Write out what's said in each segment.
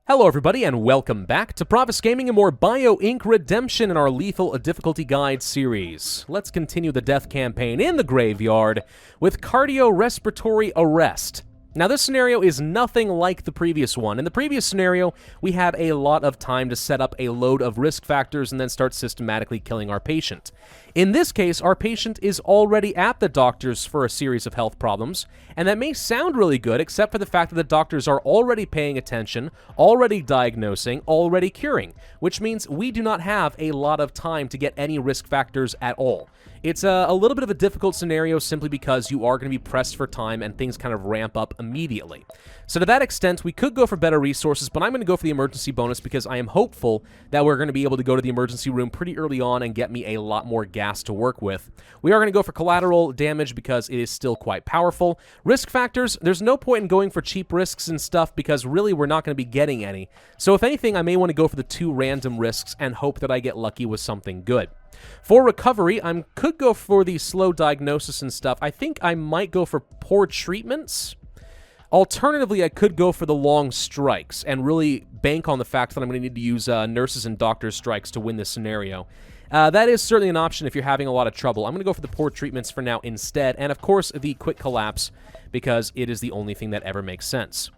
Hello everybody and welcome back to Pravus Gaming and more Bio Ink Redemption in our Lethal Difficulty Guide series. Let's continue the death campaign in the graveyard with Cardiorespiratory Arrest. Now this scenario is nothing like the previous one. In the previous scenario, we had a lot of time to set up a load of risk factors and then start systematically killing our patient. In this case, our patient is already at the doctors for a series of health problems, and that may sound really good except for the fact that the doctors are already paying attention, already diagnosing, already curing, which means we do not have a lot of time to get any risk factors at all. It's a little bit of a difficult scenario simply because you are going to be pressed for time and things kind of ramp up immediately. So to that extent, we could go for better resources, but I'm going to go for the emergency bonus because I am hopeful that we're going to be able to go to the emergency room pretty early on and get me a lot more gas to work with. We are going to go for collateral damage because it is still quite powerful. Risk factors, there's no point in going for cheap risks and stuff because really we're not going to be getting any. So if anything, I may want to go for the 2 random risks and hope that I get lucky with something good. For recovery, I could go for the slow diagnosis and stuff. I think I might go for poor treatments. Alternatively, I could go for the long strikes and really bank on the fact that I'm going to need to use nurses and doctors strikes to win this scenario. That is certainly an option if you're having a lot of trouble. I'm going to go for the poor treatments for now instead, and of course the quick collapse because it is the only thing that ever makes sense.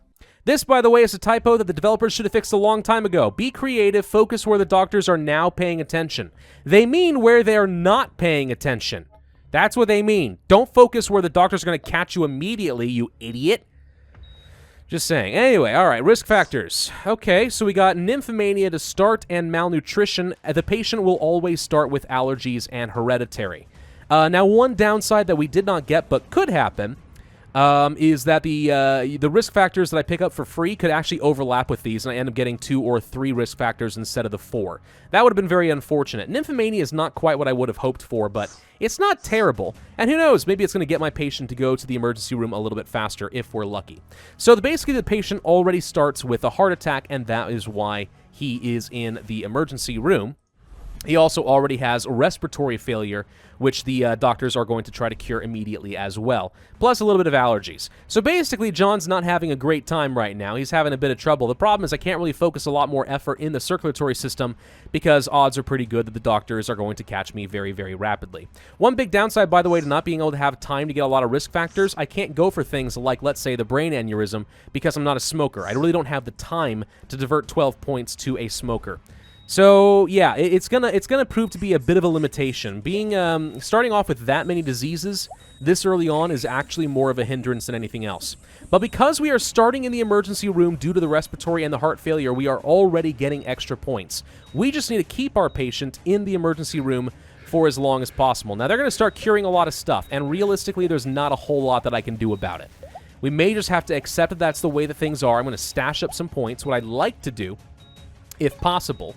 This, by the way, is a typo that the developers should have fixed a long time ago. Be creative, focus where the doctors are now paying attention. They mean where they're not paying attention. That's what they mean. Don't focus where the doctors are going to catch you immediately, you idiot. Just saying. Anyway, alright, risk factors. Okay, so we got nymphomania to start and malnutrition. The patient will always start with allergies and hereditary. Now, one downside that we did not get but could happen is that the risk factors that I pick up for free could actually overlap with these, and I end up getting 2 or 3 risk factors instead of the 4. That would have been very unfortunate. Nymphomania is not quite what I would have hoped for, but it's not terrible. And who knows, maybe it's going to get my patient to go to the emergency room a little bit faster if we're lucky. So basically the patient already starts with a heart attack, and that is why he is in the emergency room. He also already has respiratory failure, which the doctors are going to try to cure immediately as well, plus a little bit of allergies. So basically, John's not having a great time right now. He's having a bit of trouble. The problem is I can't really focus a lot more effort in the circulatory system because odds are pretty good that the doctors are going to catch me very, very rapidly. One big downside, by the way, to not being able to have time to get a lot of risk factors, I can't go for things like, let's say, the brain aneurysm because I'm not a smoker. I really don't have the time to divert 12 points to a smoker. So yeah, it's gonna prove to be a bit of a limitation. Starting off with that many diseases this early on is actually more of a hindrance than anything else. But because we are starting in the emergency room due to the respiratory and the heart failure, we are already getting extra points. We just need to keep our patient in the emergency room for as long as possible. Now they're gonna start curing a lot of stuff, and realistically, there's not a whole lot that I can do about it. We may just have to accept that that's the way that things are. I'm gonna stash up some points. What I'd like to do, if possible,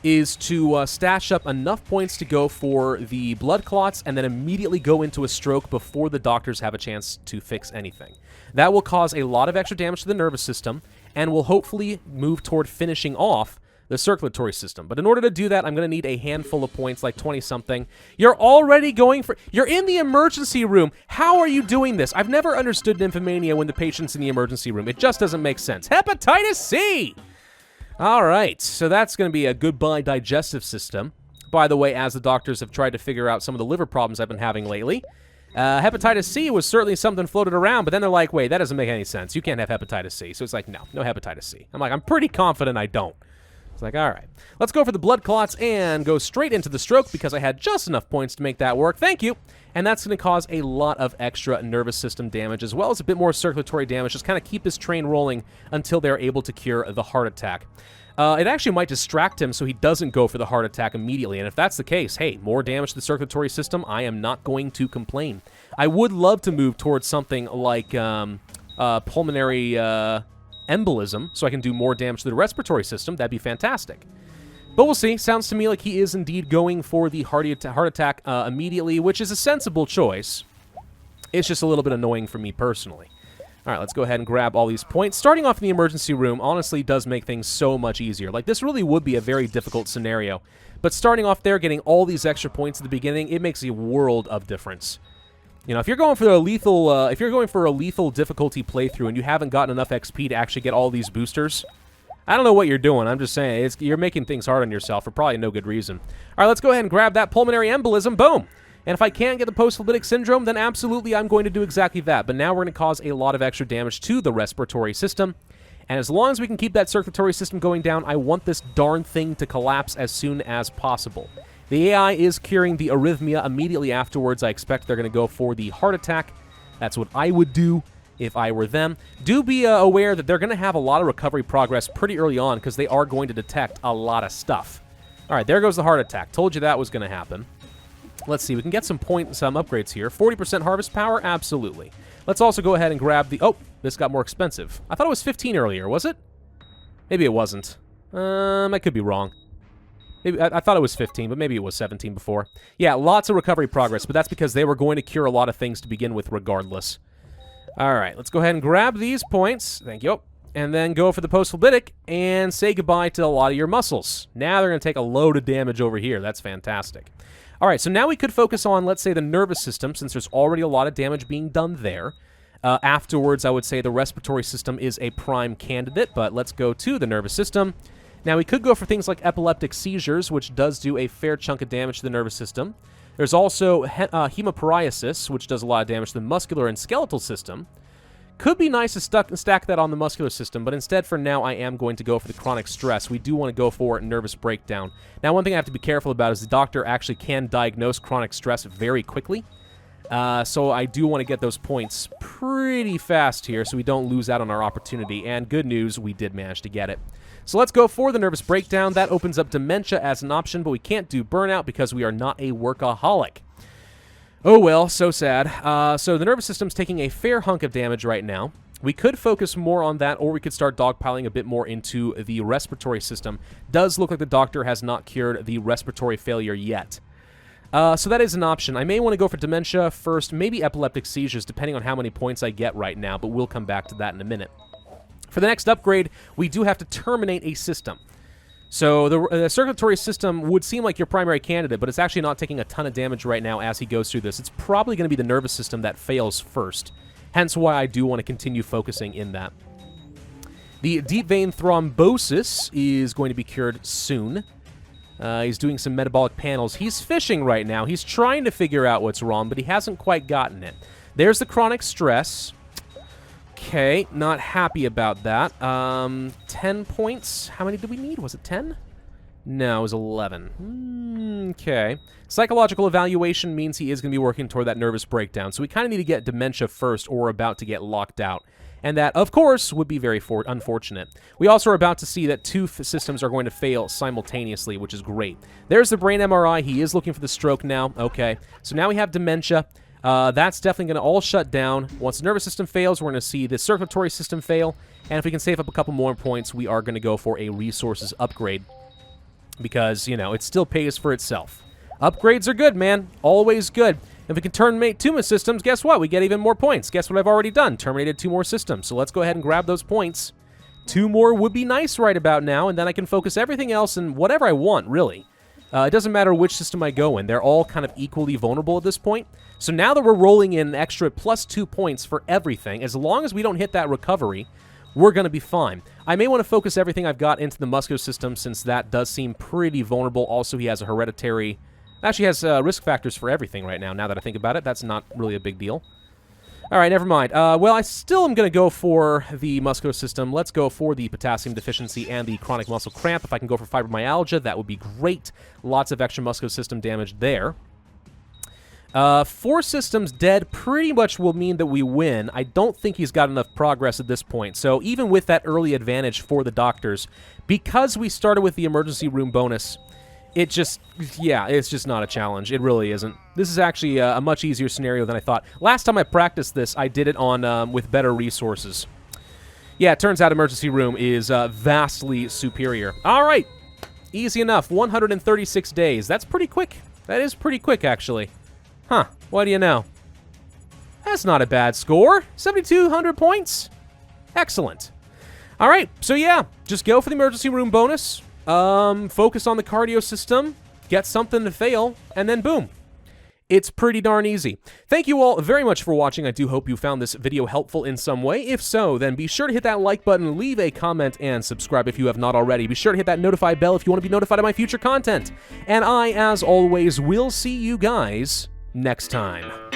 is to stash up enough points to go for the blood clots and then immediately go into a stroke before the doctors have a chance to fix anything. That will cause a lot of extra damage to the nervous system and will hopefully move toward finishing off the circulatory system. But in order to do that, I'm going to need a handful of points, like 20-something. You're already going for... You're in the emergency room. How are you doing this? I've never understood nymphomania when the patient's in the emergency room. It just doesn't make sense. Hepatitis C! All right, so that's going to be a goodbye digestive system. By the way, as the doctors have tried to figure out some of the liver problems I've been having lately, hepatitis C was certainly something floated around, but then they're like, wait, that doesn't make any sense. You can't have hepatitis C. So it's like, no hepatitis C. I'm like, I'm pretty confident I don't. It's like, all right, let's go for the blood clots and go straight into the stroke because I had just enough points to make that work. Thank you. And that's going to cause a lot of extra nervous system damage as well as a bit more circulatory damage. Just kind of keep this train rolling until they're able to cure the heart attack. It actually might distract him so he doesn't go for the heart attack immediately. And if that's the case, hey, more damage to the circulatory system, I am not going to complain. I would love to move towards something like pulmonary embolism so I can do more damage to the respiratory system. That'd be fantastic. But we'll see. Sounds to me like he is indeed going for the heart attack immediately, which is a sensible choice. It's just a little bit annoying for me personally. All right, let's go ahead and grab all these points. Starting off in the emergency room honestly does make things so much easier. Like, this really would be a very difficult scenario. But starting off there, getting all these extra points at the beginning, it makes a world of difference. You know, if you're going for a lethal, difficulty playthrough and you haven't gotten enough XP to actually get all these boosters, I don't know what you're doing. I'm just saying, you're making things hard on yourself for probably no good reason. All right, let's go ahead and grab that pulmonary embolism. Boom. And if I can't get the post-phlebitic syndrome, then absolutely I'm going to do exactly that. But now we're going to cause a lot of extra damage to the respiratory system. And as long as we can keep that circulatory system going down, I want this darn thing to collapse as soon as possible. The AI is curing the arrhythmia immediately afterwards. I expect they're going to go for the heart attack. That's what I would do if I were them. Do be aware that they're going to have a lot of recovery progress pretty early on because they are going to detect a lot of stuff. All right, there goes the heart attack. Told you that was going to happen. Let's see. We can get some upgrades here. 40% harvest power? Absolutely. Let's also go ahead and grab the... Oh, this got more expensive. I thought it was 15 earlier, was it? Maybe it wasn't. I could be wrong. Maybe, I thought it was 15, but maybe it was 17 before. Yeah, lots of recovery progress, but that's because they were going to cure a lot of things to begin with regardless. All right, let's go ahead and grab these points. Thank you. And then go for the post-phlebitic and say goodbye to a lot of your muscles. Now they're going to take a load of damage over here. That's fantastic. All right, so now we could focus on, let's say, the nervous system, since there's already a lot of damage being done there. Afterwards, I would say the respiratory system is a prime candidate, but let's go to the nervous system. Now, we could go for things like epileptic seizures, which does do a fair chunk of damage to the nervous system. There's also hemopariasis, which does a lot of damage to the muscular and skeletal system. Could be nice to stack that on the muscular system, but instead, for now, I am going to go for the chronic stress. We do want to go for nervous breakdown. Now, one thing I have to be careful about is the doctor actually can diagnose chronic stress very quickly. So I do want to get those points pretty fast here so we don't lose out on our opportunity. And good news, we did manage to get it. So let's go for the nervous breakdown. That opens up dementia as an option, but we can't do burnout because we are not a workaholic. Oh well, so sad. So the nervous system's taking a fair hunk of damage right now. We could focus more on that, or we could start dogpiling a bit more into the respiratory system. Does look like the doctor has not cured the respiratory failure yet. So that is an option. I may want to go for dementia first, maybe epileptic seizures, depending on how many points I get right now, but we'll come back to that in a minute. For the next upgrade, we do have to terminate a system. So the circulatory system would seem like your primary candidate, but it's actually not taking a ton of damage right now as he goes through this. It's probably going to be the nervous system that fails first, hence why I do want to continue focusing in that. The deep vein thrombosis is going to be cured soon. He's doing some metabolic panels. He's fishing right now. He's trying to figure out what's wrong, but he hasn't quite gotten it. There's the chronic stress. Okay, not happy about that. 10 points. How many did we need? Was it 10? No, it was 11. Okay. Psychological evaluation means he is going to be working toward that nervous breakdown, so we kind of need to get dementia first, or we're about to get locked out. And that, of course, would be very unfortunate. We also are about to see that two systems are going to fail simultaneously, which is great. There's the brain MRI. He is looking for the stroke now. Okay, so now we have dementia. That's definitely going to all shut down. Once the nervous system fails, we're going to see the circulatory system fail. And if we can save up a couple more points, we are going to go for a resources upgrade. Because, you know, it still pays for itself. Upgrades are good, man. Always good. If we can terminate 2 more systems, guess what? We get even more points. Guess what I've already done? Terminated 2 more systems. So let's go ahead and grab those points. 2 more would be nice right about now, and then I can focus everything else in whatever I want, really. It doesn't matter which system I go in. They're all kind of equally vulnerable at this point. So now that we're rolling in an extra plus 2 points for everything, as long as we don't hit that recovery, we're going to be fine. I may want to focus everything I've got into the muscular system, since that does seem pretty vulnerable. Also, he has a hereditary... Actually has risk factors for everything right now that I think about it. That's not really a big deal. All right, never mind. Well, I still am going to go for the muscular system. Let's go for the potassium deficiency and the chronic muscle cramp. If I can go for fibromyalgia, that would be great. Lots of extra muscular system damage there. 4 systems dead pretty much will mean that we win. I don't think he's got enough progress at this point. So even with that early advantage for the doctors, because we started with the emergency room bonus... It just, yeah, it's just not a challenge. It really isn't. This is actually a much easier scenario than I thought. Last time I practiced this, I did it on with better resources. Yeah, it turns out emergency room is vastly superior. All right, easy enough. 136 days. That's pretty quick. That is pretty quick, actually. Huh, what do you know? That's not a bad score. 7,200 points. Excellent. All right, so yeah, just go for the emergency room bonus. Focus on the cardio system, get something to fail, and then boom. It's pretty darn easy. Thank you all very much for watching. I do hope you found this video helpful in some way. If so, then be sure to hit that like button, leave a comment, and subscribe if you have not already. Be sure to hit that notify bell if you want to be notified of my future content. And I, as always, will see you guys next time.